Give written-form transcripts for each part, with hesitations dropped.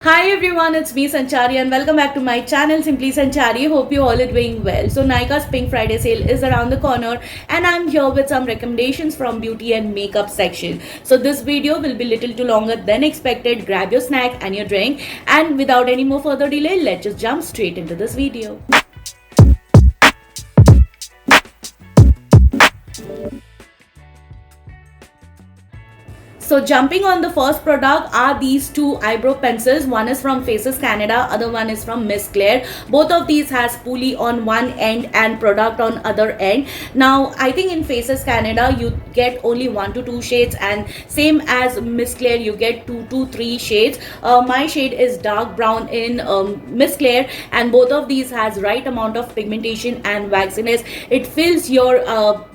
Hi everyone, it's me Sanchari and welcome back to my channel Simply Sanchari. Hope you all are doing well. So Nykaa's Pink Friday sale is around the corner and I'm here with some recommendations from beauty and makeup section. So this video will be little too longer than expected. Grab your snack and your drink, and without any more further delay, let's just jump straight into this video. So jumping on the first product are these two eyebrow pencils. One is from Faces Canada, other one is from Miss Claire. Both of these has pulley on one end and product on other end. Now I think in Faces Canada you get only 1 to 2 shades, and same as Miss Claire you get 2 to 3 shades. My shade is dark brown in Miss Claire, and both of these has right amount of pigmentation and waxiness. It fills your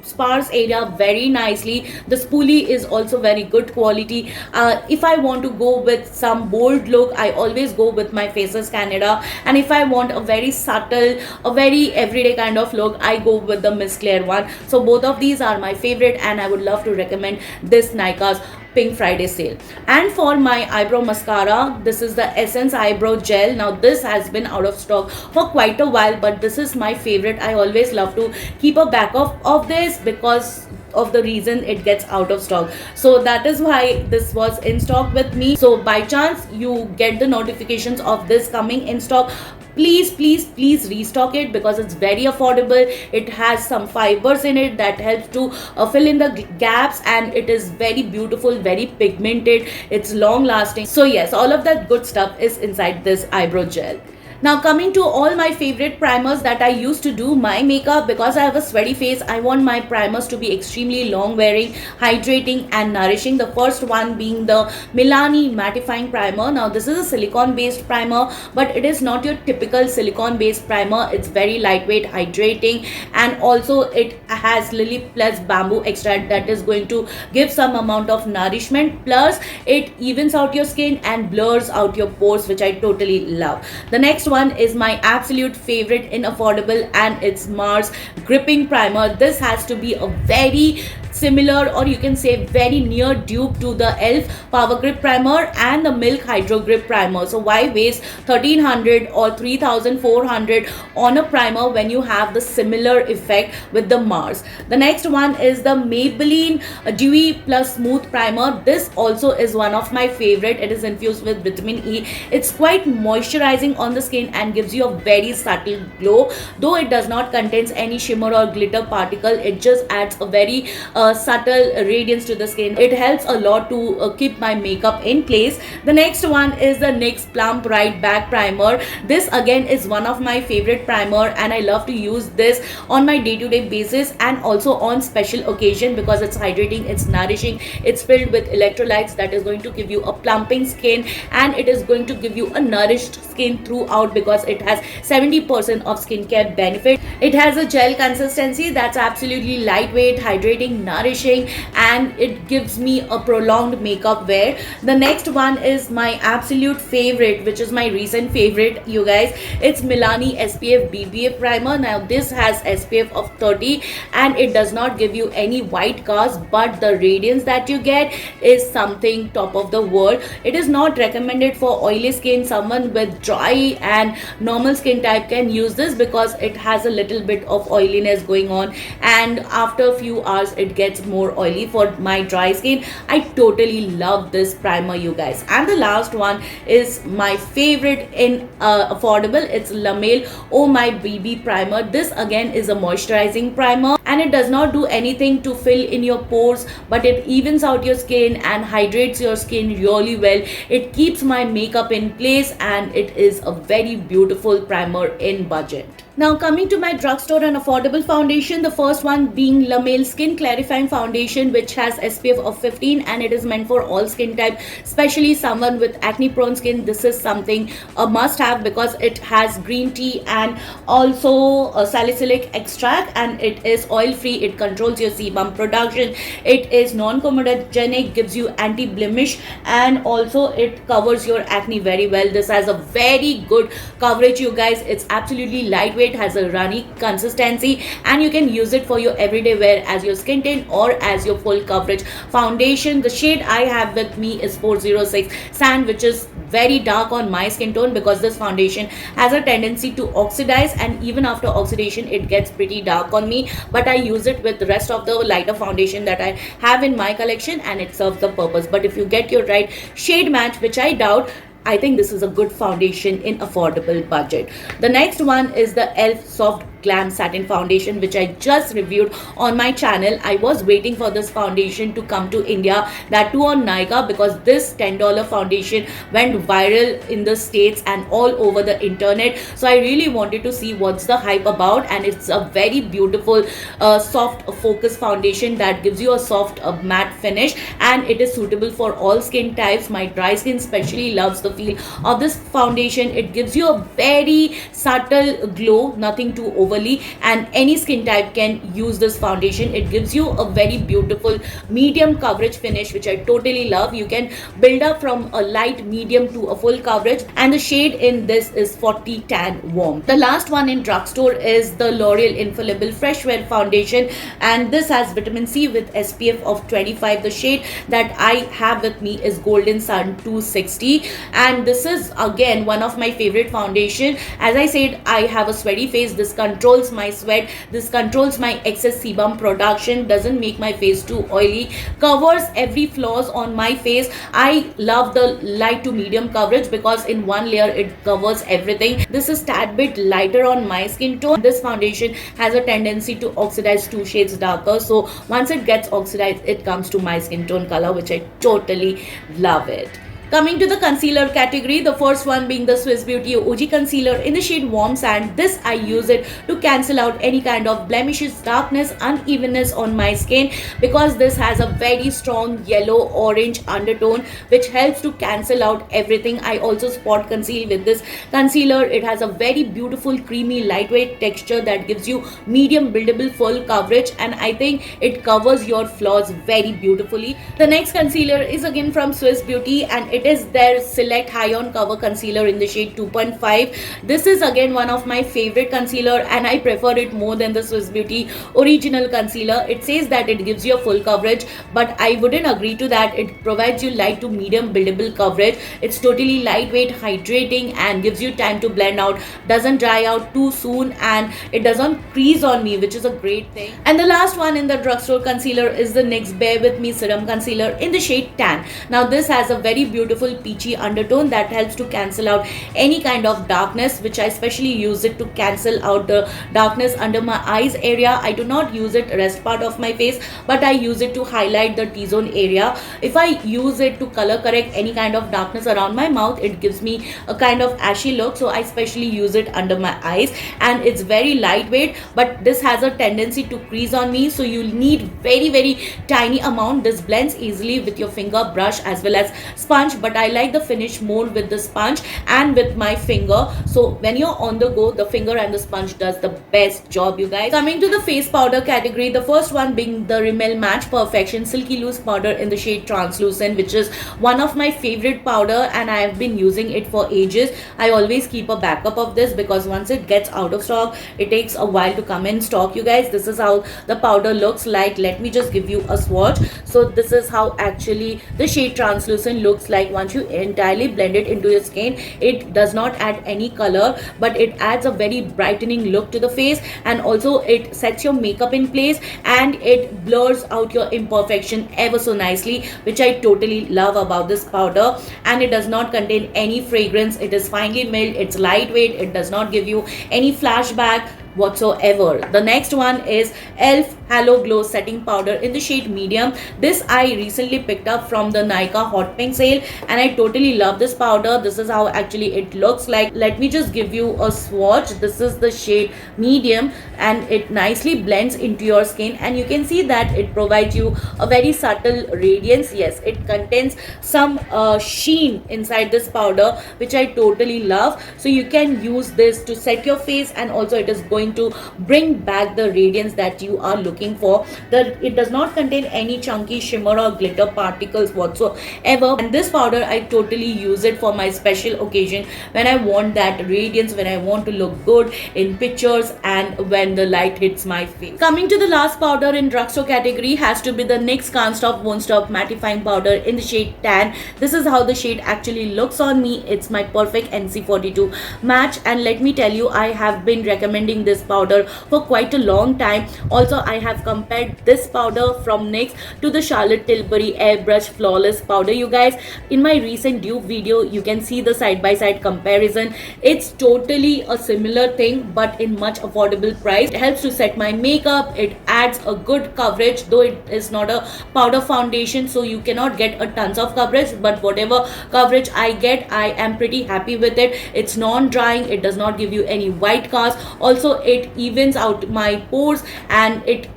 sparse area very nicely. The spoolie is also very good quality. If I want to go with some bold look, I always go with my Faces Canada, and if I want a very subtle, a very everyday kind of look, I go with the Miss Claire one. So both of these are my favorite, and I would love to recommend this Nykaa's Pink Friday sale. And for my eyebrow mascara, this is the Essence eyebrow gel. Now this has been out of stock for quite a while, but this is my favorite. I always love to keep a backup of this because of the reason it gets out of stock. So that is why this was in stock with me. So by chance you get the notifications of this coming in stock, please restock it because it's very affordable. It has some fibers in it that helps to fill in the gaps, and it is very beautiful, very pigmented, it's long lasting. So yes, all of that good stuff is inside this eyebrow gel. Now coming to all my favorite primers that I use to do my makeup. Because I have a sweaty face, I want my primers to be extremely long wearing, hydrating and nourishing. The first one being the Milani mattifying primer. Now this is a silicone based primer, but it is not your typical silicone based primer. It's very lightweight, hydrating, and also it has lily plus bamboo extract that is going to give some amount of nourishment, plus it evens out your skin and blurs out your pores, which I totally love. The next one is my absolute favorite in affordable, and it's Mars gripping primer. This has to be a very similar, or you can say very near dupe to the ELF Power Grip Primer and the Milk Hydro Grip Primer. So why waste 1300 or 3400 on a primer when you have the similar effect with the Mars? The next one is the Maybelline Dewy Plus Smooth Primer. This also is one of my favorite. It is infused with vitamin E. It's quite moisturizing on the skin and gives you a very subtle glow. Though it does not contain any shimmer or glitter particle, it just adds a very subtle radiance to the skin. It helps a lot to keep my makeup in place. The next one is the NYX Plump Right Back Primer. This again is one of my favorite primer, and I love to use this on my day-to-day basis and also on special occasion because it's hydrating, it's nourishing, it's filled with electrolytes that is going to give you a plumping skin, and it is going to give you a nourished skin throughout because it has 70% of skincare benefit. It has a gel consistency that's absolutely lightweight, hydrating, nourishing, and it gives me a prolonged makeup wear. The next one is my absolute favorite, which is my recent favorite, you guys. It's Milani SPF BBA primer. Now this has SPF of 30 and it does not give you any white cast, but the radiance that you get is something top of the world. It is not recommended for oily skin. Someone with dry and normal skin type can use this because it has a little bit of oiliness going on, and after a few hours it gets more oily. For my dry skin, I totally love this primer, you guys. And the last one is my favorite in affordable. It's La Mer Oh My BB primer. This again is a moisturizing primer, and it does not do anything to fill in your pores, but it evens out your skin and hydrates your skin really well. It keeps my makeup in place, and it is a very beautiful primer in budget. Now coming to my drugstore and affordable foundation, the first one being La Mer Skin Clarifying Foundation, which has SPF of 15 and it is meant for all skin type, especially someone with acne prone skin. This is something a must have because it has green tea and also a salicylic extract, and it is oil free. It controls your sebum production. It is non-comedogenic, gives you anti-blemish, and also it covers your acne very well. This has a very good coverage, you guys. It's absolutely lightweight, has a runny consistency, and you can use it for your everyday wear as your skin tint or as your full coverage foundation. The shade I have with me is 406 Sand, which is very dark on my skin tone because this foundation has a tendency to oxidize, and even after oxidation it gets pretty dark on me. But I use it with the rest of the lighter foundation that I have in my collection, and it serves the purpose. But if you get your right shade match, which I doubt, I think this is a good foundation in affordable budget. The next one is the ELF Soft Glam Satin Foundation, which I just reviewed on my channel. I was waiting for this foundation to come to India, that too on Nykaa, because this $10 foundation went viral in the States and all over the internet. So I really wanted to see what's the hype about, and it's a very beautiful soft focus foundation that gives you a soft matte finish, and it is suitable for all skin types. My dry skin especially loves the feel of this foundation. It gives you a very subtle glow, nothing too overly, and any skin type can use this foundation. It gives you a very beautiful medium coverage finish, which I totally love. You can build up from a light medium to a full coverage, and the shade in this is 40 Tan Warm. The last one in drugstore is the L'Oreal Infallible Fresh Wear Foundation, and this has vitamin C with SPF of 25. The shade that I have with me is Golden Sun 260, and this is again one of my favorite foundation. As I said, I have a sweaty face. This controls my sweat, this controls my excess sebum production, doesn't make my face too oily, covers every flaws on my face. I love the light to medium coverage because in one layer it covers everything. This is tad bit lighter on my skin tone. This foundation has a tendency to oxidize 2 shades darker, so once it gets oxidized it comes to my skin tone color, which I totally love it. Coming to the concealer category, the first one being the Swiss Beauty OG Concealer in the shade Warm Sand. This I use it to cancel out any kind of blemishes, darkness, unevenness on my skin, because this has a very strong yellow orange undertone which helps to cancel out everything. I also spot conceal with this concealer. It has a very beautiful creamy lightweight texture that gives you medium buildable full coverage, and I think it covers your flaws very beautifully. The next concealer is again from Swiss Beauty, and it is their Select High On Cover Concealer in the shade 2.5. This is again one of my favorite concealer, and I prefer it more than the Swiss Beauty Original Concealer. It says that it gives you a full coverage, but I wouldn't agree to that. It provides you light to medium buildable coverage. It's totally lightweight, hydrating, and gives you time to blend out, doesn't dry out too soon, and it doesn't crease on me, which is a great thing. And the last one in the drugstore concealer is the NYX Bare With Me Serum Concealer in the shade Tan. Now this has a very beautiful peachy undertone that helps to cancel out any kind of darkness, which I especially use it to cancel out the darkness under my eyes area. I do not use it rest part of my face, but I use it to highlight the T-zone area. If I use it to color correct any kind of darkness around my mouth, it gives me a kind of ashy look, so I especially use it under my eyes, and it's very lightweight, but this has a tendency to crease on me, so you need very tiny amount. This blends easily with your finger, brush, as well as sponge, but I like the finish more with the sponge and with my finger. So when you're on the go, the finger and the sponge does the best job, you guys. Coming to the face powder category, the first one being the Rimmel Match Perfection Silky Loose Powder in the shade Translucent, which is one of my favorite powder, and I have been using it for ages. I always keep a backup of this because once it gets out of stock, it takes a while to come in stock, you guys. This is how the powder looks like. Let me just give you a swatch. So this is how actually the shade Translucent looks like once you entirely blend it into your skin. It does not add any color, but it adds a very brightening look to the face, and also it sets your makeup in place, and it blurs out your imperfection ever so nicely, which I totally love about this powder. And it does not contain any fragrance. It is finely milled, it's lightweight, it does not give you any flashback whatsoever. The next one is ELF Halo Glow Setting Powder in the shade Medium. This I recently picked up from the Nykaa Hot Pink sale, and I totally love this powder. This is how actually it looks like. Let me just give you a swatch. This is the shade Medium, and it nicely blends into your skin, and you can see that it provides you a very subtle radiance. Yes, it contains some sheen inside this powder, which I totally love. So you can use this to set your face, and also it is going to bring back the radiance that you are looking looking for. It does not contain any chunky shimmer or glitter particles whatsoever, and this powder I totally use it for my special occasion, when I want that radiance, when I want to look good in pictures and when the light hits my face. Coming to the last powder in drugstore category has to be the NYX Can't Stop Won't Stop mattifying powder in the shade tan. This is how the shade actually looks on me. It's my perfect NC42 match, and let me tell you, I have been recommending this powder for quite a long time. Also, I have compared this powder from NYX to the Charlotte Tilbury Airbrush Flawless powder. You guys, in my recent dupe video, you can see the side by side comparison. It's totally a similar thing but in much affordable price. It helps to set my makeup, it adds a good coverage, though it is not a powder foundation, so you cannot get a tons of coverage, but whatever coverage I get, I am pretty happy with it. It's non-drying, it does not give you any white cast. Also, it evens out my pores and it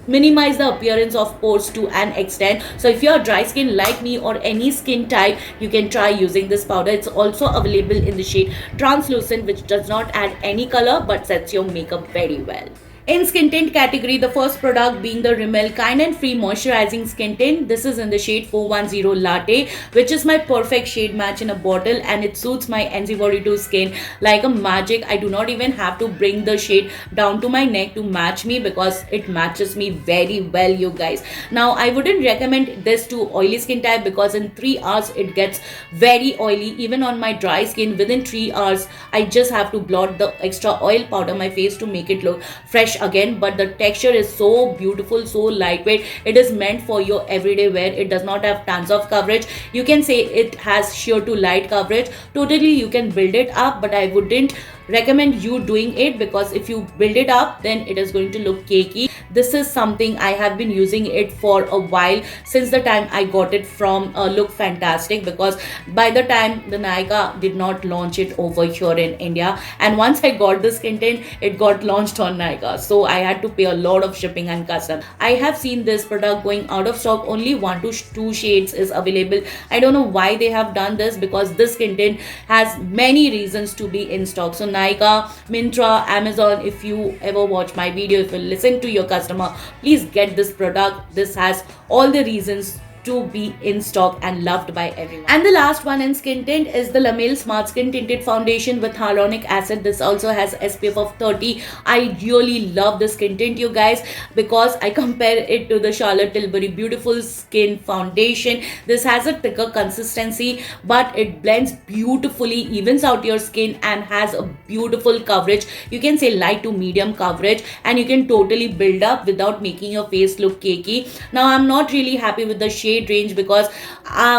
minimize the appearance of pores to an extent. So if you're dry skin like me or any skin type, you can try using this powder. It's also available in the shade translucent, which does not add any color but sets your makeup very well. In skin tint category, the first product being the Rimmel Kind and Free Moisturizing Skin Tint. This is in the shade 410 Latte, which is my perfect shade match in a bottle, and it suits my NC42 skin like a magic. I do not even have to bring the shade down to my neck to match me because it matches me very well, you guys. Now, I wouldn't recommend this to oily skin type because in 3 hours it gets very oily. Even on my dry skin, within 3 hours, I just have to blot the extra oil powder my face to make it look fresh again. But the texture is so beautiful, so lightweight. It is meant for your everyday wear. It does not have tons of coverage. You can say it has sheer to light coverage. Totally, you can build it up, but I wouldn't recommend you doing it because if you build it up, then it is going to look cakey. This is something I have been using it for a while, since the time I got it from Look Fantastic, because by the time the Nykaa did not launch it over here in India, and once I got the skin tint, it got launched on Nykaa, so I had to pay a lot of shipping and custom. I have seen this product going out of stock. Only 1 to 2 shades is available. I don't know why they have done this, because this skin tint has many reasons to be in stock. So Nykaa, Myntra, Amazon, if you ever watch my video, if you listen to your customer, please get this product. This has all the reasons to be in stock and loved by everyone. And the last one in skin tint is the La Mer Smart Skin Tinted Foundation with Hyaluronic Acid. This also has SPF of 30. I really love the skin tint, you guys, because I compare it to the Charlotte Tilbury Beautiful Skin Foundation. This has a thicker consistency, but it blends beautifully, evens out your skin, and has a beautiful coverage. You can say light to medium coverage, and you can totally build up without making your face look cakey. Now, I'm not really happy with the shade range because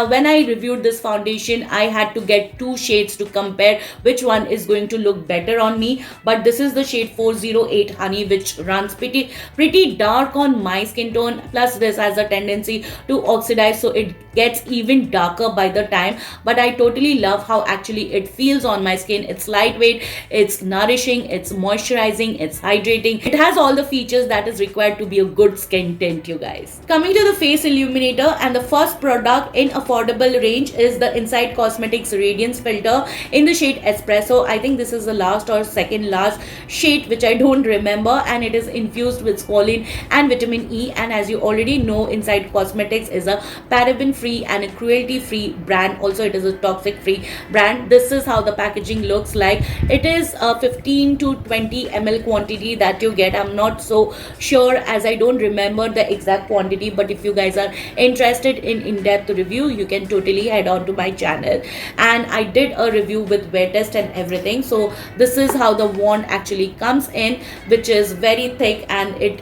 when I reviewed this foundation, I had to get 2 shades to compare which one is going to look better on me. But this is the shade 408 Honey, which runs pretty dark on my skin tone. Plus, this has a tendency to oxidize, so it gets even darker by the time. But I totally love how actually it feels on my skin. It's lightweight, it's nourishing, it's moisturizing, it's hydrating. It has all the features that is required to be a good skin tint, you guys. Coming to the face illuminator, and the first product in affordable range is the Inside Cosmetics Radiance Filter in the shade Espresso. I think this is the last or second last shade, which I don't remember, and it is infused with squalene and vitamin E. And as you already know, Inside Cosmetics is a paraben free and a cruelty free brand. Also, it is a toxic free brand. This is how the packaging looks like. It is a 15 to 20 ml quantity that you get. I'm not so sure as I don't remember the exact quantity, but if you guys are interested in in-depth review, you can totally head on to my channel, and I did a review with wear test and everything. So this is how the wand actually comes in, which is very thick and it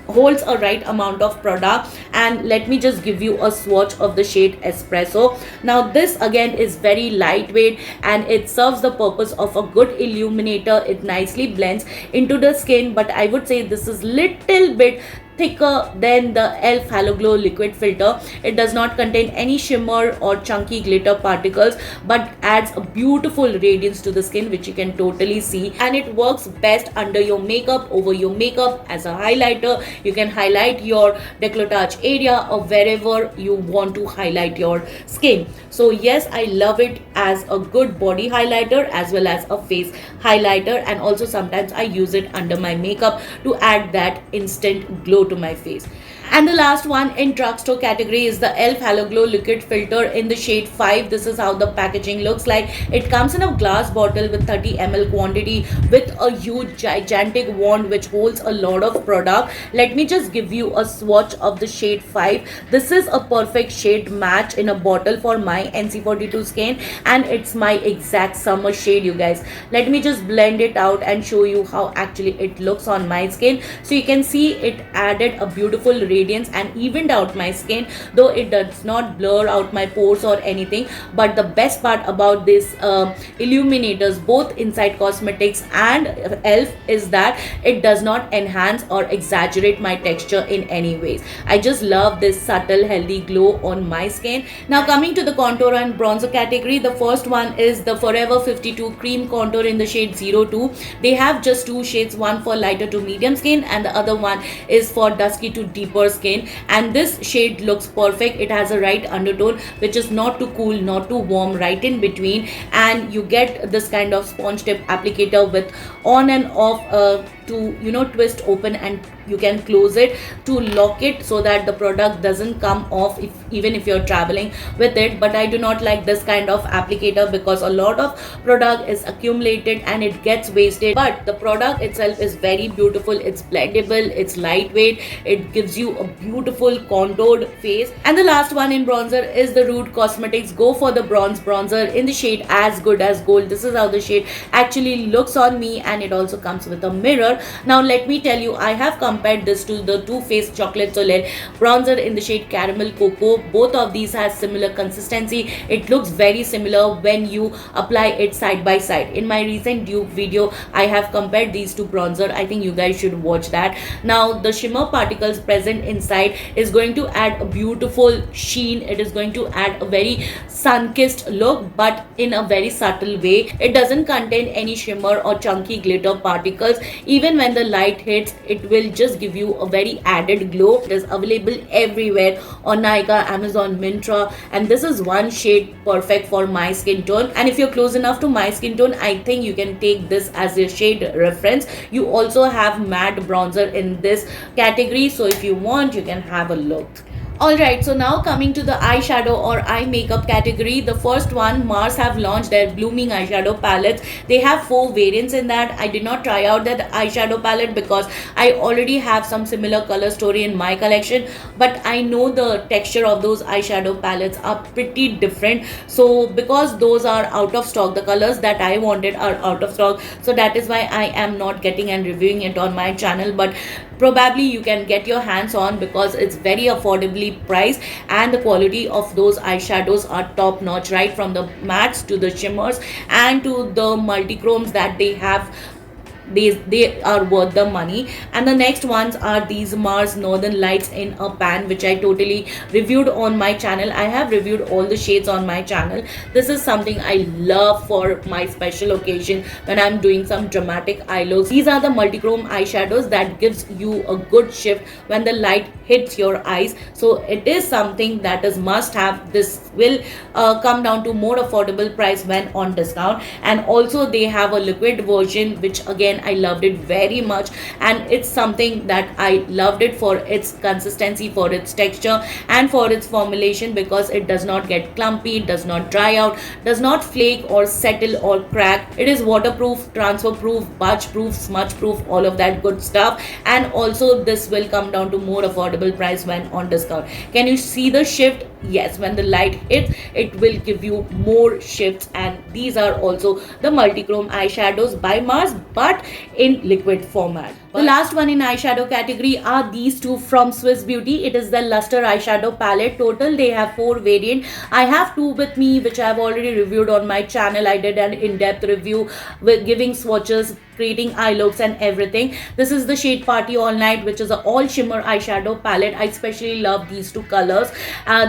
holds a right amount of product. And let me just give you a swatch of the shade Espresso. Now, this again is very lightweight and it serves the purpose of a good illuminator. It nicely blends into the skin, but I would say this is little bit thicker than the e.l.f. Halo Glow liquid filter. It does not contain any shimmer or chunky glitter particles, but adds a beautiful radiance to the skin, which you can totally see. And it works best under your makeup, over your makeup, as a highlighter. You can highlight your décolletage area or wherever you want to highlight your skin. So yes, I love it as a good body highlighter as well as a face highlighter, and also sometimes I use it under my makeup to add that instant glow to my face. And the last one in drugstore category is the e.l.f. Halo Glow liquid filter in the shade 5. This is how the packaging looks like. It comes in a glass bottle with 30 ml quantity with a huge gigantic wand which holds a lot of product. Let me just give you a swatch of the shade 5. This is a perfect shade match in a bottle for my NC42 skin, and it's my exact summer shade, you guys. Let me just blend it out and show you how actually it looks on my skin. So you can see it added a beautiful radiance and evened out my skin, though it does not blur out my pores or anything. But the best part about this illuminators, both Inside Cosmetics and e.l.f., is that it does not enhance or exaggerate my texture in any ways. I just love this subtle healthy glow on my skin. Now coming to the contour and bronzer category, the first one is the Forever 52 cream contour in the shade 02. They have just two shades, one for lighter to medium skin and the other one is for dusky to deeper skin, and this shade looks perfect. It has a right undertone which is not too cool, not too warm, right in between, and you get this kind of sponge tip applicator with on and off to twist open, and you can close it to lock it so that the product doesn't come off even if you're traveling with it. But I do not like this kind of applicator because a lot of product is accumulated and it gets wasted. But the product itself is very beautiful. It's blendable, it's lightweight, it gives you a beautiful contoured face. And the last one in bronzer is the Rude Cosmetics Go for the Bronze bronzer in the shade As Good As Gold. This is how the shade actually looks on me, and it also comes with a mirror. Now let me tell you, I have compared this to the Too Faced Chocolate Soleil bronzer in the shade Caramel Cocoa. Both of these has similar consistency. It looks very similar when you apply it side by side. In my recent dupe video, I have compared these two bronzer. I think you guys should watch that. Now the shimmer particles present inside is going to add a beautiful sheen. It is going to add a very sun-kissed look, but in a very subtle way. It doesn't contain any shimmer or chunky glitter particles. Even when the light hits, it will just give you a very added glow. It is available everywhere on Nykaa, Amazon, Myntra, and this is one shade perfect for my skin tone. And if you're close enough to my skin tone, I think you can take this as a shade reference. You also have matte bronzer in this category, so if you want, you can have a look. Alright, so now coming to the eyeshadow or eye makeup category. The first one, Mars have launched their Blooming eyeshadow palettes. They have 4 variants in that. I did not try out that eyeshadow palette because I already have some similar color story in my collection, but I know the texture of those eyeshadow palettes are pretty different. So because those are out of stock, the colors that I wanted are out of stock, so that is why I am not getting and reviewing it on my channel. But probably you can get your hands on because it's very affordably priced, and the quality of those eyeshadows are top notch, right from the mattes to the shimmers and to the multichromes that they have. They are worth the money. And the next ones are these Mars Northern Lights in a pan, which I totally reviewed on my channel. I have reviewed all the shades on my channel. This is something I love for my special occasion when I'm doing some dramatic eye looks. These are the multichrome eyeshadows that gives you a good shift when the light hits your eyes, so it is something that is must have. This will come down to more affordable price when on discount. And also they have a liquid version, which again I loved it very much, and it's something that I loved it for its consistency, for its texture, and for its formulation, because it does not get clumpy, does not dry out, does not flake or settle or crack. It is waterproof, transfer proof, budge proof, smudge proof, all of that good stuff. And also this will come down to more affordable price when on discount. Can you see the shift? Yes, when the light hits, it will give you more shifts. And these are also the multichrome eyeshadows by Mars, but in liquid format. The last one in eyeshadow category are these two from Swiss Beauty. It is the Luster eyeshadow palette. Total they have 4 variants. I have 2 with me, which I have already reviewed on my channel. I did an in-depth review with giving swatches, creating eye looks and everything. This is the shade Party All Night, which is a all shimmer eyeshadow palette. I especially love these two colors.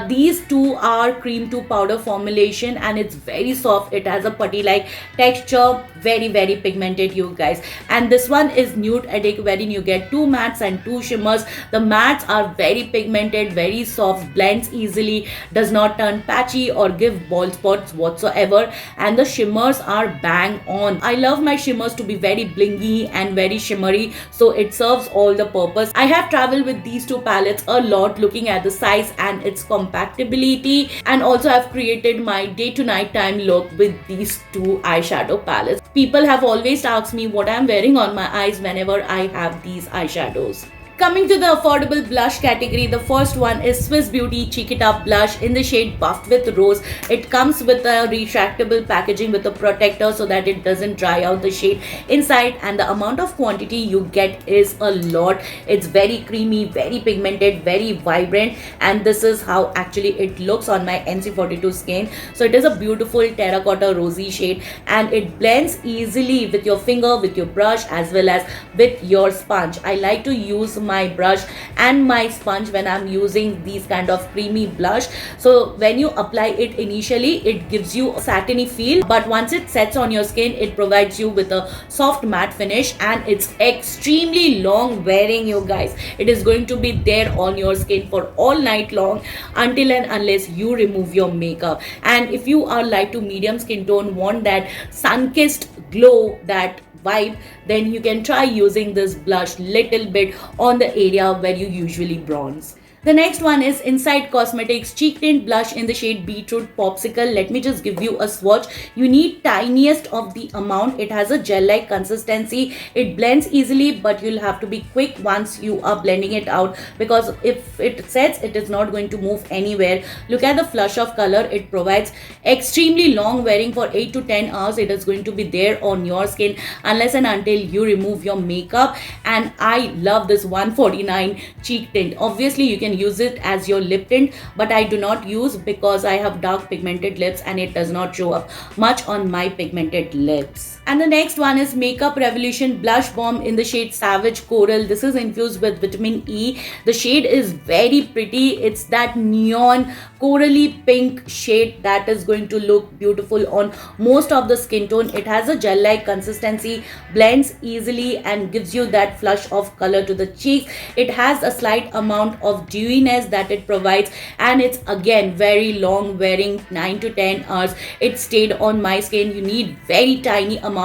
These two are cream to powder formulation and it's very soft. It has a putty like texture, very pigmented, you guys. And this one is nude addict, wherein you get two mattes and two shimmers. The mattes are very pigmented, very soft, blends easily, does not turn patchy or give bald spots whatsoever, and the shimmers are bang on. I love my shimmers to be very blingy and very shimmery, so it serves all the purpose. I have traveled with these two palettes a lot, looking at the size and its compatibility, and also I've created my day to night time look with these two eyeshadow palettes. People have always asked me what I'm wearing on my eyes whenever I have these eyeshadows. Coming to the affordable blush category, the first one is Swiss Beauty Cheek It Up blush in the shade Buffed with Rose. It comes with a retractable packaging with a protector so that it doesn't dry out the shade inside, and the amount of quantity you get is a lot. It's very creamy, very pigmented, very vibrant, and this is how actually it looks on my NC42 skin. So it is a beautiful terracotta rosy shade and it blends easily with your finger, with your brush, as well as with your sponge. I like to use my brush and my sponge when I'm using these kind of creamy blush. So when you apply it initially, it gives you a satiny feel, but once it sets on your skin, it provides you with a soft matte finish, and it's extremely long wearing, you guys. It is going to be there on your skin for all night long until and unless you remove your makeup. And if you are light to medium skin tone, want that sun-kissed glow, that vibe, then you can try using this blush little bit on the area where you usually bronze. The next one is Inside Cosmetics Cheek Tint Blush in the shade Beetroot Popsicle. Let me just give you a swatch. You need tiniest of the amount. It has a gel-like consistency. It blends easily, but you'll have to be quick once you are blending it out, because if it sets, it is not going to move anywhere. Look at the flush of color. It provides extremely long wearing for 8 to 10 hours. It is going to be there on your skin unless and until you remove your makeup. And I love this 149 cheek tint. Obviously, you can use it as your lip tint, but I do not use because I have dark pigmented lips and it does not show up much on my pigmented lips. And the next one is Makeup Revolution Blush Bomb in the shade Savage Coral. This is infused with vitamin E. The shade is very pretty. It's that neon corally pink shade that is going to look beautiful on most of the skin tone. It has a gel-like consistency, blends easily and gives you that flush of color to the cheeks. It has a slight amount of dewiness that it provides, and it's again very long wearing, 9 to 10 hours. It stayed on my skin. You need very tiny amount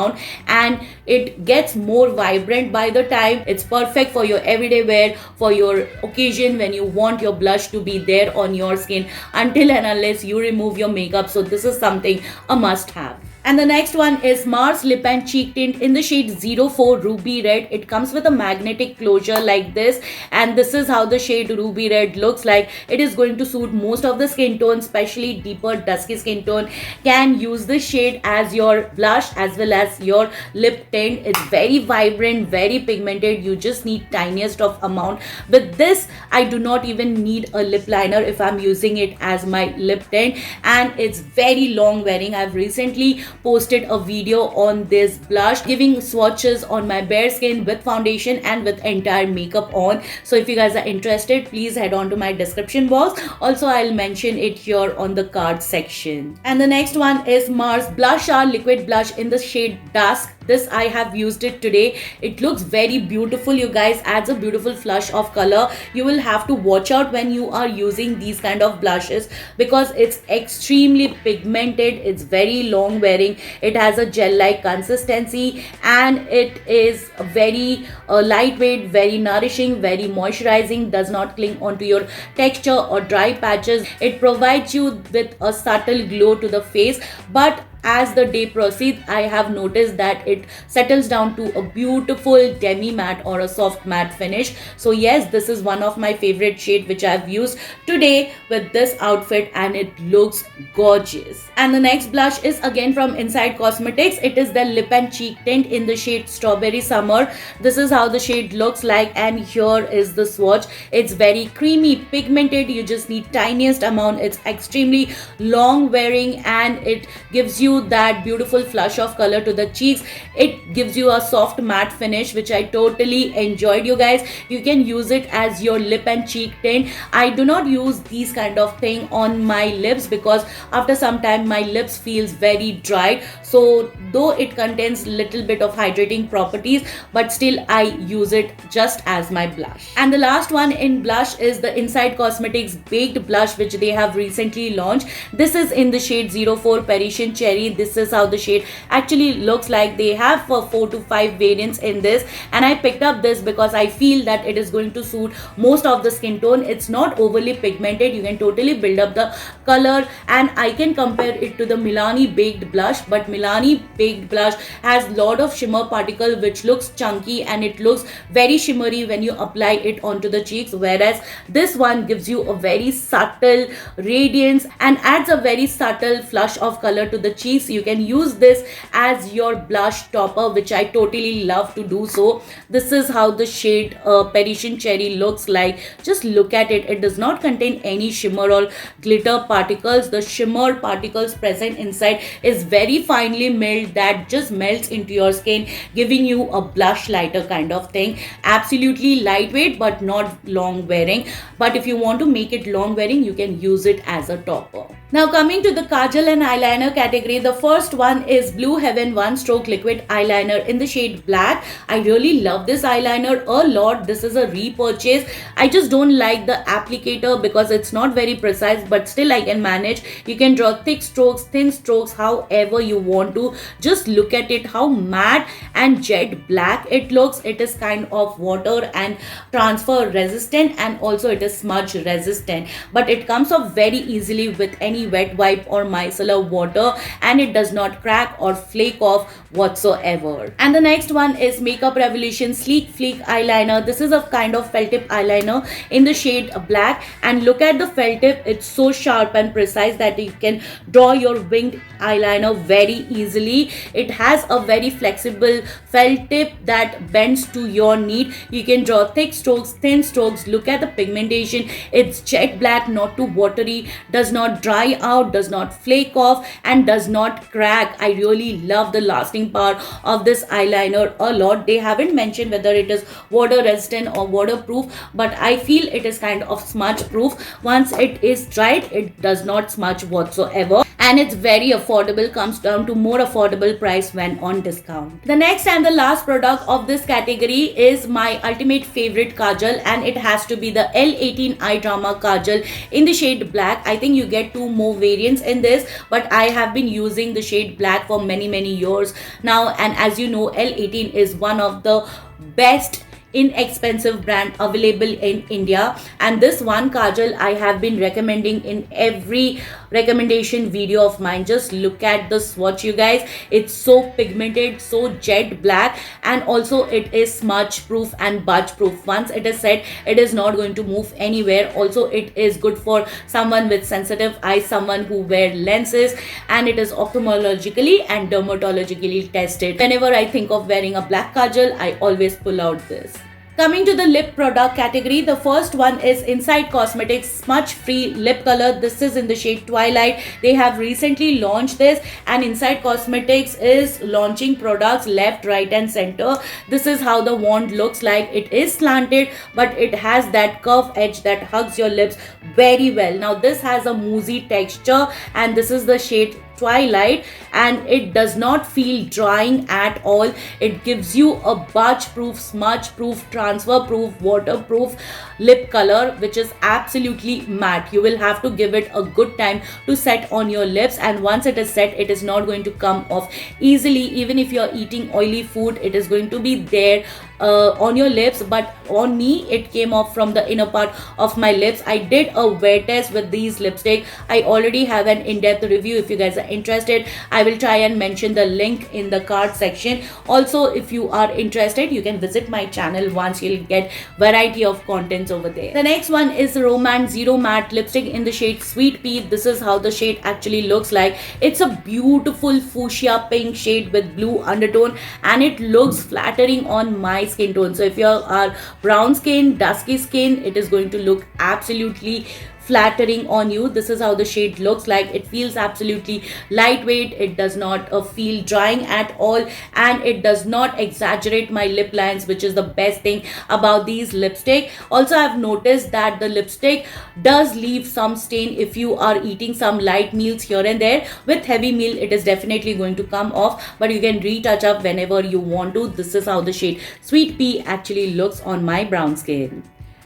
and it gets more vibrant by the time. It's perfect for your everyday wear, for your occasion when you want your blush to be there on your skin until and unless you remove your makeup. So this is something a must have. And the next one is Mars Lip and Cheek Tint in the shade 04 Ruby Red. It comes with a magnetic closure like this, and this is how the shade Ruby Red looks like. It is going to suit most of the skin tones, especially deeper dusky skin tone. Can use this shade as your blush as well as your lip tint. It's very vibrant, very pigmented. You just need tiniest of amount. With this, I do not even need a lip liner if I'm using it as my lip tint, and it's very long wearing. I've recently posted a video on this blush giving swatches on my bare skin with foundation and with entire makeup on. So if you guys are interested, please head on to my description box. Also, I'll mention it here on the card section. And the next one is Mars Blush Hour Liquid Blush in the shade Dusk. This I have used it today. It looks very beautiful, you guys. Adds a beautiful flush of color. You will have to watch out when you are using these kind of blushes because it's extremely pigmented. It's very long wearing. It has a gel-like consistency and it is very lightweight, very nourishing, very moisturizing. Does not cling onto your texture or dry patches. It provides you with a subtle glow to the face, but as the day proceeds, I have noticed that it settles down to a beautiful demi matte or a soft matte finish. So yes, this is one of my favorite shade which I've used today with this outfit and it looks gorgeous. And the next blush is again from Inside Cosmetics. It is the Lip and Cheek Tint in the shade Strawberry Summer. This is how the shade looks like and here is the swatch. It's very creamy, pigmented. You just need tiniest amount. It's extremely long wearing and it gives you you that beautiful flush of color to the cheeks. It gives you a soft matte finish, which I totally enjoyed, you guys. You can use it as your lip and cheek tint. I do not use these kind of thing on my lips because after some time my lips feels very dry. So though it contains little bit of hydrating properties, but still I use it just as my blush. And the last one in blush is the Inside Cosmetics Baked Blush, which they have recently launched. This is in the shade 04 Parisian Cherry. This is how the shade actually looks like. They have 4 to 5 variants in this, and I picked up this because I feel that it is going to suit most of the skin tone. It's not overly pigmented. You can totally build up the color, and I can compare it to the Milani Baked Blush, but Milani Baked Blush has lot of shimmer particle which looks chunky and it looks very shimmery when you apply it onto the cheeks, whereas this one gives you a very subtle radiance and adds a very subtle flush of color to the cheeks. You can use this as your blush topper, which I totally love to do so. This is how the shade Parisian Cherry looks like. Just look at it. It does not contain any shimmer or glitter particles. The shimmer particles present inside is very finely milled that just melts into your skin, giving you a blush lighter kind of thing. Absolutely lightweight but not long wearing, but if you want to make it long wearing, you can use it as a topper. Now coming to the kajal and eyeliner category, the first one is Blue Heaven One Stroke Liquid Eyeliner in the shade black. I really love this eyeliner a lot. This is a repurchase. I just don't like the applicator because it's not very precise, but still I can manage. You can draw thick strokes, thin strokes, however you want to. Just look at it, how matte and jet black it looks. It is kind of water and transfer resistant, and also it is smudge resistant, but it comes off very easily with any wet wipe or micellar water, and it does not crack or flake off whatsoever. And the next one is Makeup Revolution Sleek Fleek Eyeliner. This is a kind of felt tip eyeliner in the shade black, and look at the felt tip. It's so sharp and precise that you can draw your winged eyeliner very easily. It has a very flexible felt tip that bends to your need. You can draw thick strokes, thin strokes. Look at the pigmentation. It's jet black, not too watery, does not dry out, does not flake off, and does not crack. I really love the lasting power of this eyeliner a lot. They haven't mentioned whether it is water resistant or waterproof, but I feel it is kind of smudge proof. Once it is dried, it does not smudge whatsoever, and it's very affordable, comes down to more affordable price when on discount. The next and the last product of this category is my ultimate favorite kajal, and it has to be the L18 Eye Drama Kajal in the shade black. I think you get 2 more variants in this, but I have been using the shade black for many years now, and as you know, L18 is one of the best inexpensive brand available in India, and this one kajal I have been recommending in every recommendation video of mine. Just look at the swatch, you guys. It's so pigmented, so jet black, and also it is smudge proof and budge proof. Once it is set, it is not going to move anywhere. Also, it is good for someone with sensitive eyes, someone who wear lenses, and it is ophthalmologically and dermatologically tested. Whenever I think of wearing a black kajal, I always pull out this. Coming to the lip product category, the first one is Inside Cosmetics Smudge Free Lip Color. This is in the shade Twilight. They have recently launched this, and Inside Cosmetics is launching products left, right and center. This is how the wand looks like. It is slanted, but it has that curve edge that hugs your lips very well. Now this has a moussey texture, and this is the shade Twilight, and it does not feel drying at all. It gives you a budge proof, smudge proof, transfer proof, waterproof lip color, which is absolutely matte. You will have to give it a good time to set on your lips, and once it is set, it is not going to come off easily. Even if you're eating oily food, it is going to be there on your lips, but on me it came off from the inner part of my lips. I did a wear test with these lipstick. I already have an in-depth review. If you guys are interested, I will try and mention the link in the card section. Also, if you are interested, you can visit my channel. Once you'll get variety of contents over there. The next one is Romance Zero Matte Lipstick in the shade Sweet Pea. This is how the shade actually looks like. It's a beautiful fuchsia pink shade with blue undertone, and it looks flattering on my skin tone. So if you are brown skin, dusky skin, it is going to look absolutely flattering on you. This is how the shade looks like. It feels absolutely lightweight. It does not feel drying at all, and it does not exaggerate my lip lines, which is the best thing about these lipstick. Also, I've noticed that the lipstick does leave some stain if you are eating some light meals here and there. With heavy meal, it is definitely going to come off, but you can retouch up whenever you want to. This is how the shade Sweet Pea actually looks on my brown skin.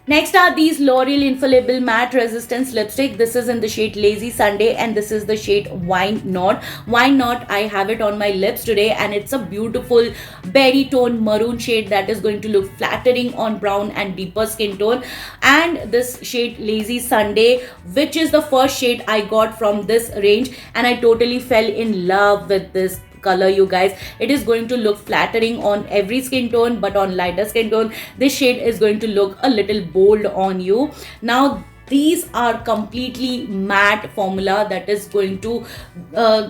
Next are these L'Oreal Infallible Matte Resistance Lipstick. This is in the shade Lazy Sunday, and this is the shade Wine Not. Wine Not, I have it on my lips today, and it's a beautiful berry tone maroon shade that is going to look flattering on brown and deeper skin tone. And this shade Lazy Sunday, which is the first shade I got from this range, and I totally fell in love with this color, you guys. It is going to look flattering on every skin tone, but on lighter skin tone, this shade is going to look a little bold on you. Now, these are completely matte formula that is going to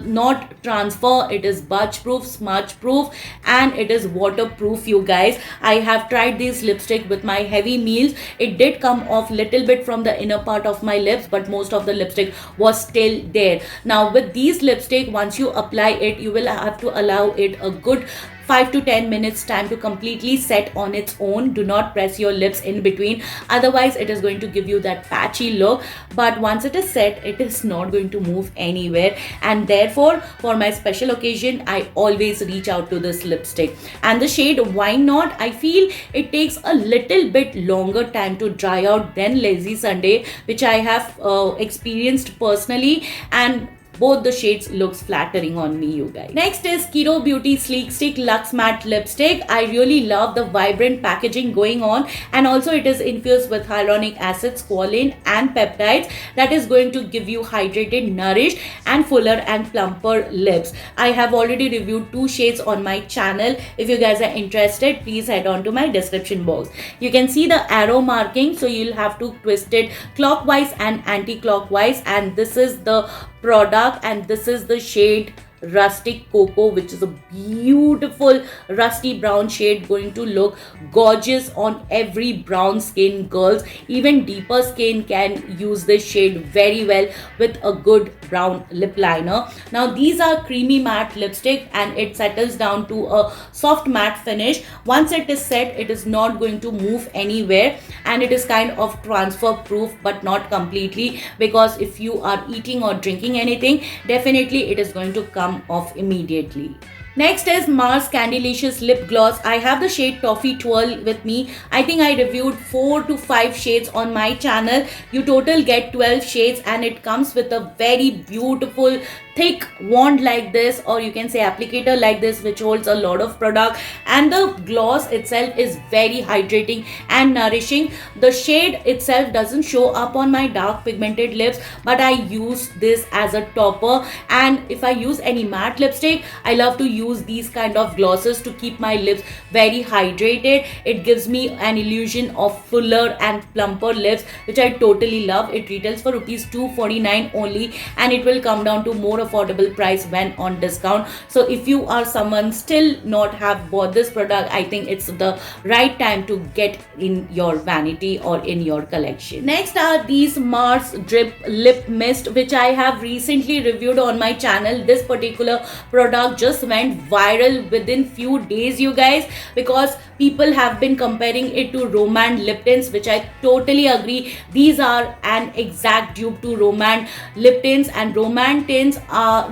not transfer. It is budge proof, smudge proof, and it is waterproof, you guys. I have tried this lipstick with my heavy meals. It did come off little bit from the inner part of my lips, but most of the lipstick was still there. Now with these lipstick, once you apply it, you will have to allow it a good 5 to 10 minutes time to completely set on its own. Do not press your lips in between, otherwise it is going to give you that patchy look. But once it is set, it is not going to move anywhere, and therefore for my special occasion I always reach out to this lipstick. And the shade Why Not, I feel it takes a little bit longer time to dry out than Lazy Sunday, which I have experienced personally, and both the shades looks flattering on me, you guys. Next is Kiro Beauty Sleek Stick Luxe Matte Lipstick. I really love the vibrant packaging going on, and also it is infused with hyaluronic acid, squalane and peptides that is going to give you hydrated, nourished and fuller and plumper lips. I have already reviewed 2 shades on my channel. If you guys are interested, please head on to my description box. You can see the arrow marking, so you'll have to twist it clockwise and anti-clockwise, and this is the product, and this is the shade Rustic Cocoa, which is a beautiful rusty brown shade, going to look gorgeous on every brown skin girls. Even deeper skin can use this shade very well with a good brown lip liner. Now these are creamy matte lipstick, and it settles down to a soft matte finish. Once it is set, it is not going to move anywhere, and it is kind of transfer proof, but not completely, because if you are eating or drinking anything, definitely it is going to come off immediately. Next is Mars Candylicious Lip Gloss. I have the shade Toffee Twirl with me. I think I reviewed 4 to 5 shades on my channel. You total get 12 shades, and it comes with a very beautiful thick wand like this, or you can say applicator like this, which holds a lot of product, and the gloss itself is very hydrating and nourishing. The shade itself doesn't show up on my dark pigmented lips, but I use this as a topper, and if I use any matte lipstick, I love to use these kind of glosses to keep my lips very hydrated. It gives me an illusion of fuller and plumper lips, which I totally love. It retails for rupees 249 only, and it will come down to more affordable price when on discount. So if you are someone still not have bought this product, I think it's the right time to get in your vanity or in your collection. Next are these Mars Drip Lip Mist, which I have recently reviewed on my channel. This particular product just went viral within few days, you guys, because people have been comparing it to Romand lip tints, which I totally agree. These are an exact dupe to Romand lip tints, and Romand tints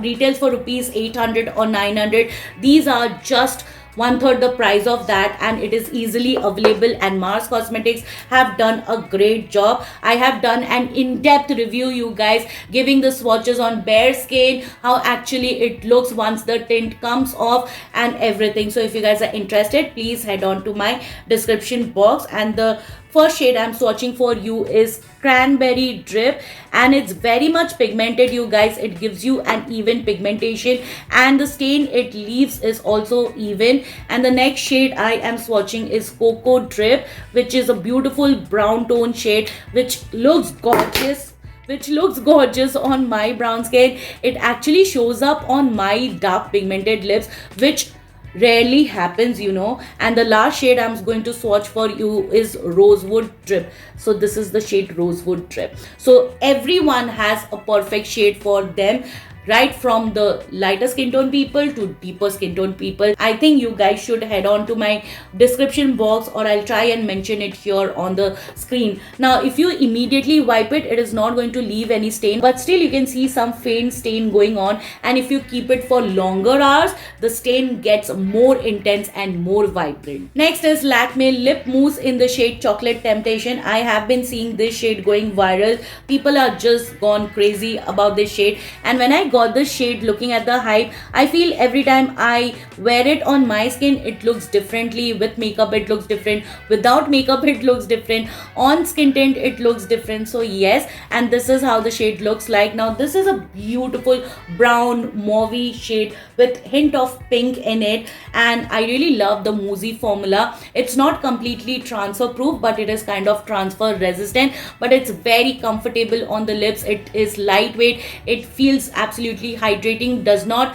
retails for rupees 800 or 900. These are just 1/3 the price of that, and it is easily available, and Mars Cosmetics have done a great job. I have done an in-depth review, you guys, giving the swatches on bare skin, how actually it looks once the tint comes off and everything. So if you guys are interested, please head on to my description box. And the first shade I'm swatching for you is Cranberry Drip, and it's very much pigmented, you guys. It gives you an even pigmentation, and the stain it leaves is also even. And the next shade I am swatching is Cocoa Drip, which is a beautiful brown tone shade, which looks gorgeous on my brown skin. It actually shows up on my dark pigmented lips, which rarely happens, and the last shade I'm going to swatch for you is Rosewood Drip. So this is the shade Rosewood Drip. So everyone has a perfect shade for them, right from the lighter skin tone people to deeper skin tone people. I think you guys should head on to my description box, or I'll try and mention it here on the screen. Now if you immediately wipe it, it is not going to leave any stain, but still you can see some faint stain going on, and if you keep it for longer hours, the stain gets more intense and more vibrant. Next is Lakme Lip Mousse in the shade Chocolate Temptation. I have been seeing this shade going viral. People are just gone crazy about this shade, and when I got this shade, looking at the hype, I feel every time I wear it on my skin, it looks differently. With makeup it looks different, without makeup it looks different, on skin tint it looks different. So yes, and this is how the shade looks like. Now this is a beautiful brown mauvey shade with hint of pink in it, and I really love the mousse formula. It's not completely transfer proof, but it is kind of transfer resistant, but it's very comfortable on the lips. It is lightweight, it feels absolutely hydrating, does not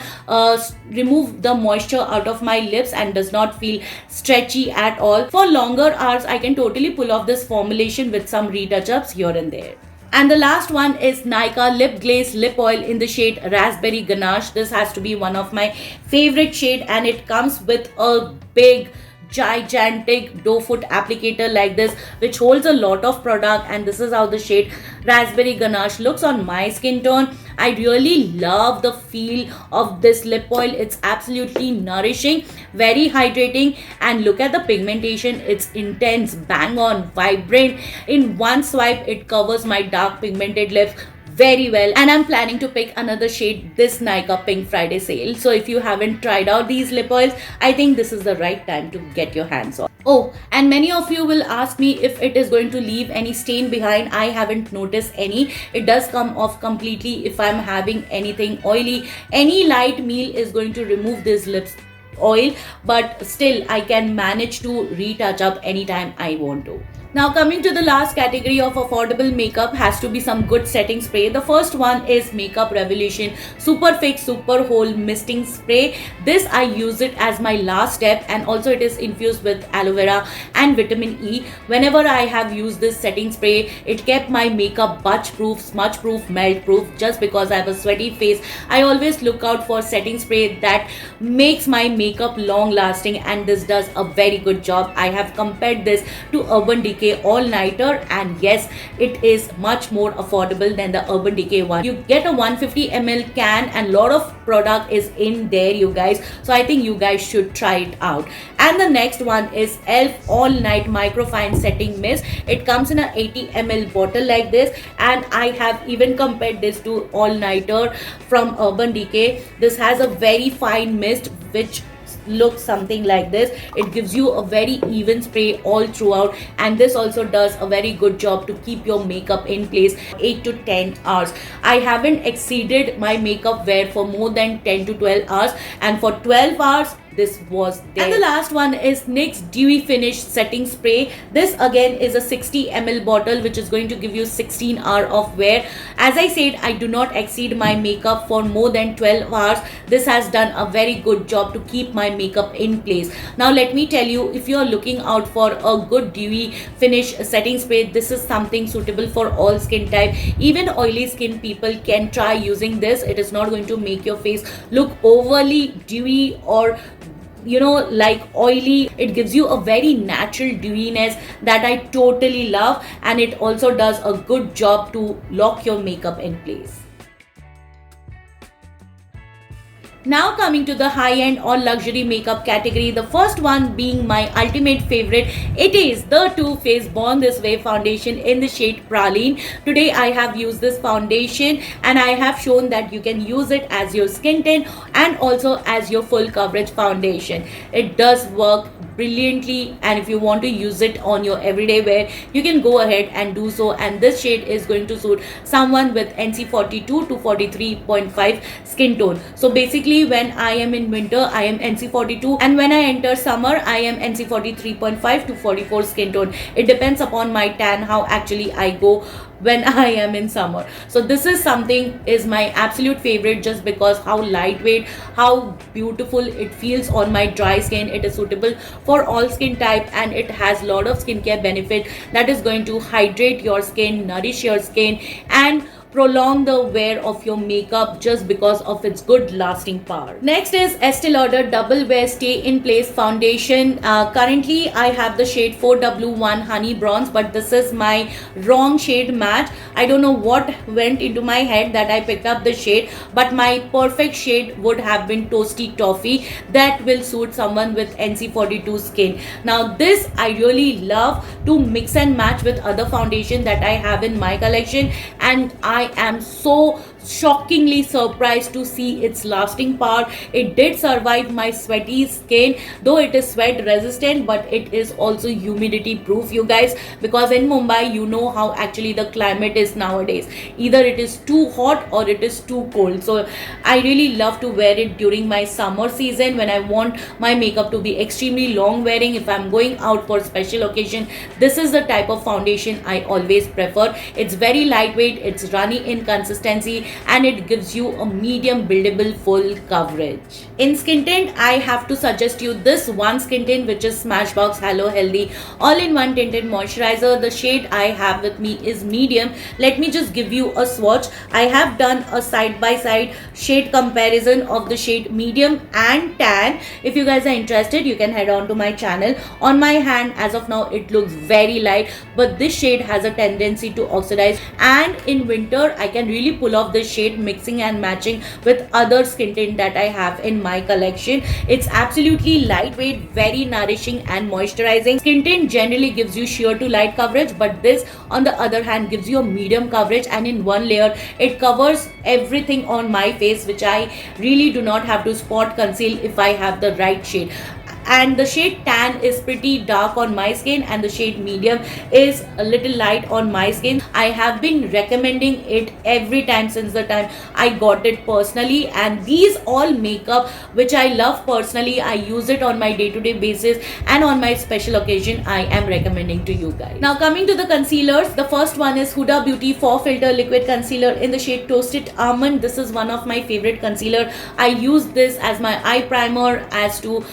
remove the moisture out of my lips, and does not feel stretchy at all. For longer hours I can totally pull off this formulation with some retouch ups here and there. And the last one is Nykaa Lip Glaze Lip Oil in the shade Raspberry Ganache. This has to be one of my favorite shade, and it comes with a big gigantic doe foot applicator like this, which holds a lot of product, and this is how the shade Raspberry Ganache looks on my skin tone. I really love the feel of this lip oil. It's absolutely nourishing, very hydrating, and look at the pigmentation. It's intense, bang on, vibrant. In one swipe it covers my dark pigmented lips very well, and I'm planning to pick another shade this Nykaa Pink Friday sale. So if you haven't tried out these lip oils, I think this is the right time to get your hands on. Oh, and many of you will ask me if it is going to leave any stain behind. I haven't noticed any. It does come off completely if I'm having anything oily. Any light meal is going to remove this lips oil, but still I can manage to retouch up anytime I want to. Now coming to the last category of affordable makeup has to be some good setting spray. The first one is Makeup Revolution Super Fix Super Hole Misting Spray. This I use it as my last step, and also it is infused with aloe vera and vitamin E. Whenever I have used this setting spray, it kept my makeup budge proof, smudge proof, melt proof. Just because I have a sweaty face, I always look out for setting spray that makes my makeup long lasting, and this does a very good job. I have compared this to Urban Decay All Nighter, and yes, it is much more affordable than the Urban Decay one. You get a 150 ml can, and lot of product is in there, you guys. So I think you guys should try it out. And the next one is ELF All Night Microfine Setting Mist. It comes in a 80 ml bottle like this, and I have even compared this to All Nighter from Urban Decay. This has a very fine mist which looks something like this. It gives you a very even spray all throughout, and this also does a very good job to keep your makeup in place 8 to 10 hours. I haven't exceeded my makeup wear for more than 10 to 12 hours, and for 12 hours this was there. And the last one is NYX Dewy Finish Setting Spray. This again is a 60 ml bottle which is going to give you 16 hours of wear. As I said, I do not exceed my makeup for more than 12 hours. This has done a very good job to keep my makeup in place. Now let me tell you, if you are looking out for a good dewy finish setting spray, this is something suitable for all skin type. Even oily skin people can try using this. It is not going to make your face look overly dewy or like oily. It gives you a very natural dewiness that I totally love, and it also does a good job to lock your makeup in place. Now coming to the high-end or luxury makeup category, the first one being my ultimate favorite, it is the Too Faced Born This Way foundation in the shade Praline. Today I have used this foundation, and I have shown that you can use it as your skin tint and also as your full coverage foundation. It does work brilliantly, and if you want to use it on your everyday wear, you can go ahead and do so, and this shade is going to suit someone with NC 42 to 43.5 skin tone. So basically Usually when I am in winter, I am NC42, and when I enter summer, I am NC43.5 to 44 skin tone. It depends upon my tan, how actually I go when I am in summer. So this is something is my absolute favorite, just because how lightweight, how beautiful it feels on my dry skin. It is suitable for all skin type, and it has lot of skincare benefit that is going to hydrate your skin, nourish your skin, and prolong the wear of your makeup just because of its good lasting power. Next is Estee Lauder Double Wear Stay in Place Foundation. Currently I have the shade 4W1 Honey Bronze, but this is my wrong shade match. I don't know what went into my head that I picked up the shade, but my perfect shade would have been Toasty Toffee. That will suit someone with NC42 skin. Now this I really love to mix and match with other foundation that I have in my collection, and I am so shockingly surprised to see its lasting power. It did survive my sweaty skin, though it is sweat resistant, but it is also humidity proof, you guys, because in Mumbai you know how actually the climate is nowadays. Either it is too hot or it is too cold. So I really love to wear it during my summer season when I want my makeup to be extremely long wearing. If I'm going out for special occasion, this is the type of foundation I always prefer. It's very lightweight, it's runny in consistency, and it gives you a medium buildable full coverage. In skin tint, I have to suggest you this one skin tint, which is Smashbox Hello Healthy all-in-one tinted moisturizer. The shade I have with me is medium. Let me just give you a swatch. I have done a side-by-side shade comparison of the shade medium and tan. If you guys are interested, you can head on to my channel. On my hand, as of now, it looks very light, but this shade has a tendency to oxidize, and in winter I can really pull off this shade mixing and matching with other skin tint that I have in my collection. It's absolutely lightweight, very nourishing and moisturizing. Skin tint generally gives you sheer to light coverage, but this on the other hand gives you a medium coverage, and in one layer it covers everything on my face, which I really do not have to spot conceal if I have the right shade. And the shade tan is pretty dark on my skin, and the shade medium is a little light on my skin. I have been recommending it every time since the time I got it personally, and these all makeup which I love personally, I use it on my day-to-day basis, and on my special occasion I am recommending to you guys. Now coming to the concealers, the first one is Huda Beauty 4 Filter Liquid Concealer in the shade Toasted Almond. This is one of my favorite concealer. I use this as my eye primer, as to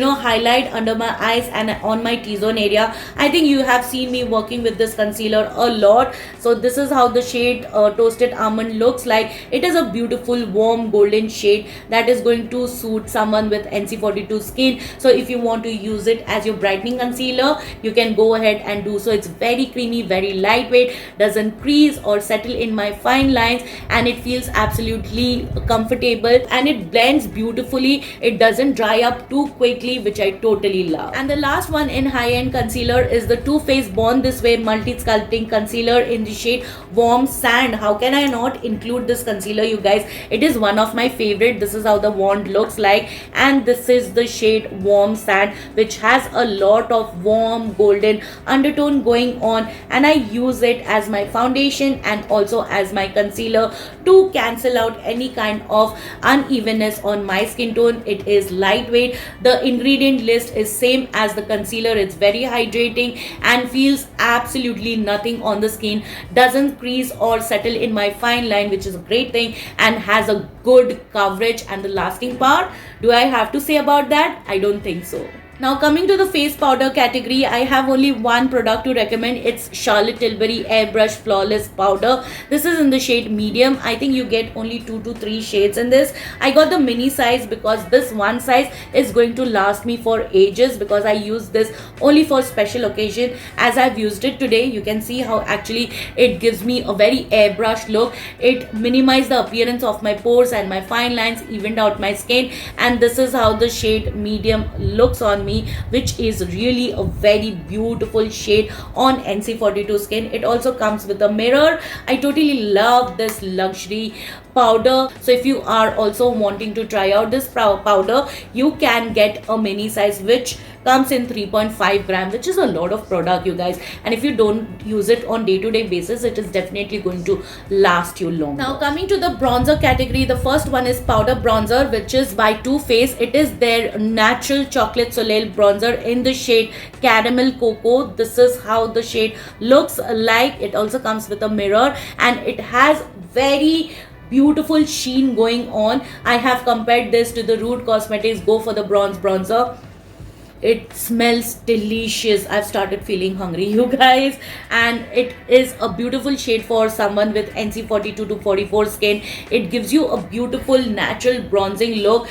highlight under my eyes and on my T-zone area. I think you have seen me working with this concealer a lot. So this is how the shade Toasted Almond looks like. It is a beautiful warm golden shade that is going to suit someone with NC42 skin. So if you want to use it as your brightening concealer, you can go ahead and do so. It's very creamy, very lightweight, doesn't crease or settle in my fine lines, and it feels absolutely comfortable, and it blends beautifully. It doesn't dry up too quickly, which I totally love. And the last one in high-end concealer is the Too Faced Born This Way Multi Sculpting Concealer in the shade Warm Sand. How can I not include this concealer, you guys? It is one of my favorite. This is how the wand looks like, and this is the shade Warm Sand, which has a lot of warm golden undertone going on, and I use it as my foundation and also as my concealer to cancel out any kind of unevenness on my skin tone. It is lightweight. The ingredient list is same as the concealer. It's very hydrating and feels absolutely nothing on the skin, doesn't crease or settle in my fine line, which is a great thing, and has a good coverage and the lasting power. Do I have to say about that? I don't think so. Now coming to the face powder category, I have only one product to recommend. It's Charlotte Tilbury Airbrush Flawless Powder. This is in the shade medium. I think you get only 2 to 3 shades in this. I got the mini size because this one size is going to last me for ages, because I use this only for special occasion. As I've used it today, you can see how actually it gives me a very airbrush look. It minimizes the appearance of my pores and my fine lines, evened out my skin, and this is how the shade medium looks on me, which is really a very beautiful shade on NC42 skin. It also comes with a mirror. I totally love this luxury powder. So if you are also wanting to try out this powder, you can get a mini size which comes in 3.5 gram, which is a lot of product, you guys, and if you don't use it on day-to-day basis, it is definitely going to last you long. Now coming to the bronzer category, the first one is powder bronzer, which is by Too Faced. It is their natural chocolate soleil bronzer in the shade caramel cocoa. This is how the shade looks like. It also comes with a mirror and it has very beautiful sheen going on. I have compared this to the Rude Cosmetics Go for the Bronze bronzer. It smells delicious. I've started feeling hungry, you guys, and it is a beautiful shade for someone with NC 42 to 44 skin. It gives you a beautiful natural bronzing look,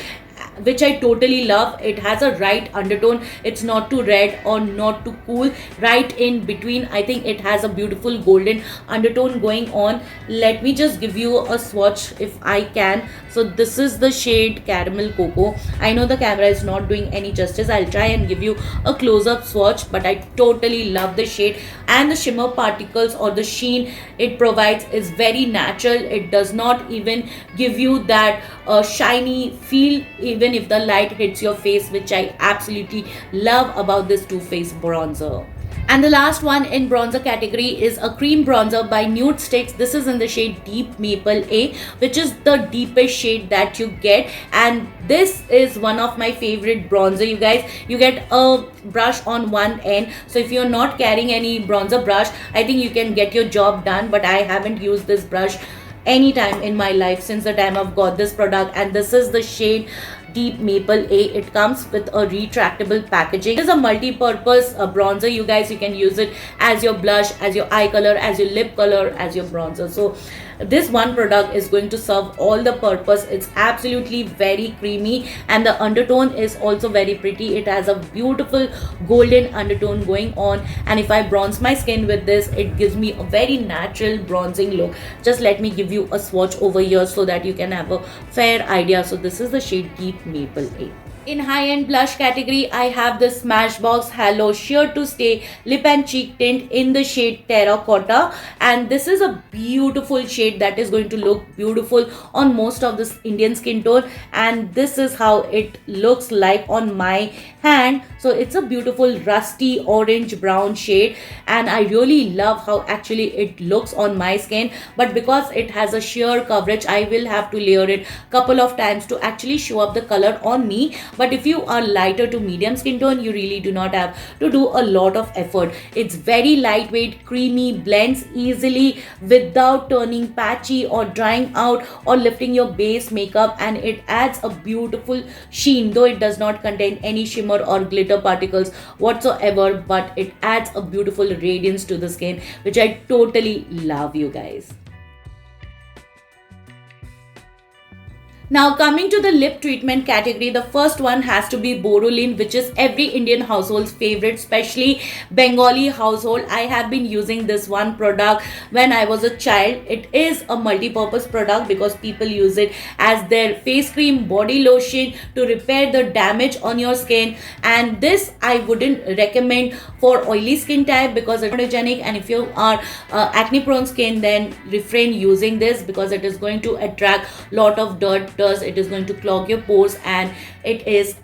which I totally love. It has a right undertone. It's not too red or not too cool. Right in between, I think it has a beautiful golden undertone going on. Let me just give you a swatch if I can. So this is the shade caramel cocoa. I know the camera is not doing any justice. I'll try and give you a close-up swatch, but I totally love the shade, and the shimmer particles or the sheen it provides is very natural. It does not even give you that shiny feel even if the light hits your face, which I absolutely love about this Too Faced bronzer. And the last one in bronzer category is a cream bronzer by Nudestix. This is in the shade Deep Maple A, which is the deepest shade that you get. And this is one of my favorite bronzer, you guys. You get a brush on one end. So if you're not carrying any bronzer brush, I think you can get your job done. But I haven't used this brush anytime in my life since the time I've got this product. And this is the shade Deep Maple A. It comes with a retractable packaging. It is a multi-purpose bronzer, you guys. You can use it as your blush, as your eye color, as your lip color, as your bronzer. So this one product is going to serve all the purpose. It's absolutely very creamy and the undertone is also very pretty. It has a beautiful golden undertone going on, and if I bronze my skin with this, it gives me a very natural bronzing look. Just let me give you a swatch over here so that you can have a fair idea. So this is the shade Deep Maple A. In high-end blush category, I have the Smashbox Halo Sheer to Stay Lip and Cheek Tint in the shade Terracotta, and this is a beautiful shade that is going to look beautiful on most of this Indian skin tone, and this is how it looks like on my hand. So it's a beautiful rusty orange brown shade, and I really love how actually it looks on my skin. But because it has a sheer coverage, I will have to layer it couple of times to actually show up the color on me. But if you are lighter to medium skin tone, you really do not have to do a lot of effort. It's very lightweight, creamy, blends easily without turning patchy or drying out or lifting your base makeup, and it adds a beautiful sheen, though it does not contain any shimmer or glitter particles whatsoever, but it adds a beautiful radiance to the skin, which I totally love, you guys. Now coming to the lip treatment category, the first one has to be Borolin, which is every Indian household's favorite, especially Bengali household. I have been using this one product when I was a child. It is a multi-purpose product because people use it as their face cream, body lotion to repair the damage on your skin. And this I wouldn't recommend for oily skin type because it's photogenic, and if you are acne prone skin, then refrain using this because it is going to attract lot of dirt. It is going to clog your pores, and it is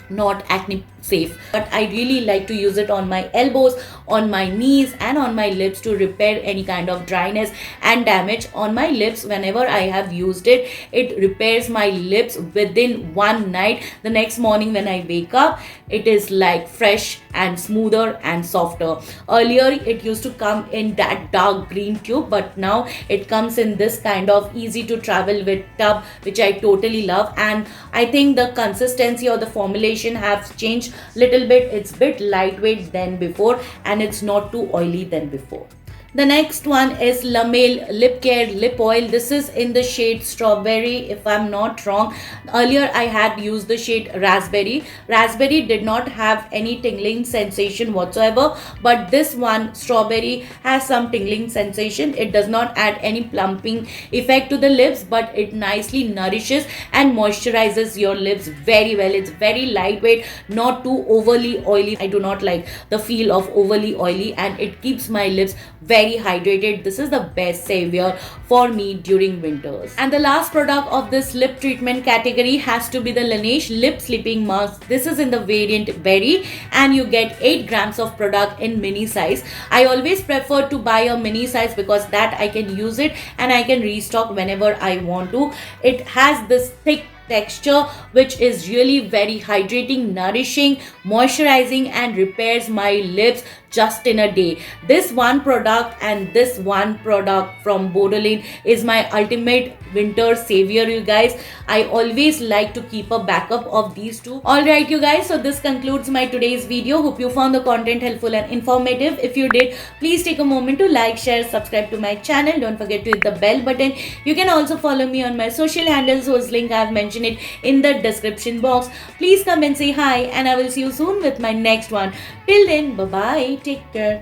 not acne safe. But I really like to use it on my elbows, on my knees, and on my lips to repair any kind of dryness and damage on my lips. Whenever I have used it, it repairs my lips within one night. The next morning when I wake up, it is like fresh and smoother and softer. Earlier it used to come in that dark green tube, but now it comes in this kind of easy to travel with tub, which I totally love. And I think the consistency or the formulation have changed little bit. It's bit lightweight than before, and it's not too oily than before. The next one is La Mer Lip Care Lip Oil. This is in the shade Strawberry, if I'm not wrong. Earlier I had used the shade Raspberry. Raspberry did not have any tingling sensation whatsoever, but this one, Strawberry, has some tingling sensation. It does not add any plumping effect to the lips, but it nicely nourishes and moisturizes your lips very well. It's very lightweight, not too overly oily. I do not like the feel of overly oily, and it keeps my lips very very hydrated. This is the best savior for me during winters. And the last product of this lip treatment category has to be the Laneige Lip Sleeping Mask. This is in the variant Berry and you get 8 grams of product in mini size. I always prefer to buy a mini size because that I can use it and I can restock whenever I want to. It has this thick texture which is really very hydrating, nourishing, moisturizing and repairs my lips just in a day. This one product and this one product from Bodoline is my ultimate winter savior, you guys. I always like to keep a backup of these two. Alright you guys, so this concludes my today's video. Hope you found the content helpful and informative. If you did, please take a moment to like, share, subscribe to my channel. Don't forget to hit the bell button. You can also follow me on my social handles whose link I have mentioned it in the description box. Please come and say hi and I will see you soon with my next one. Till then, bye bye. Take care.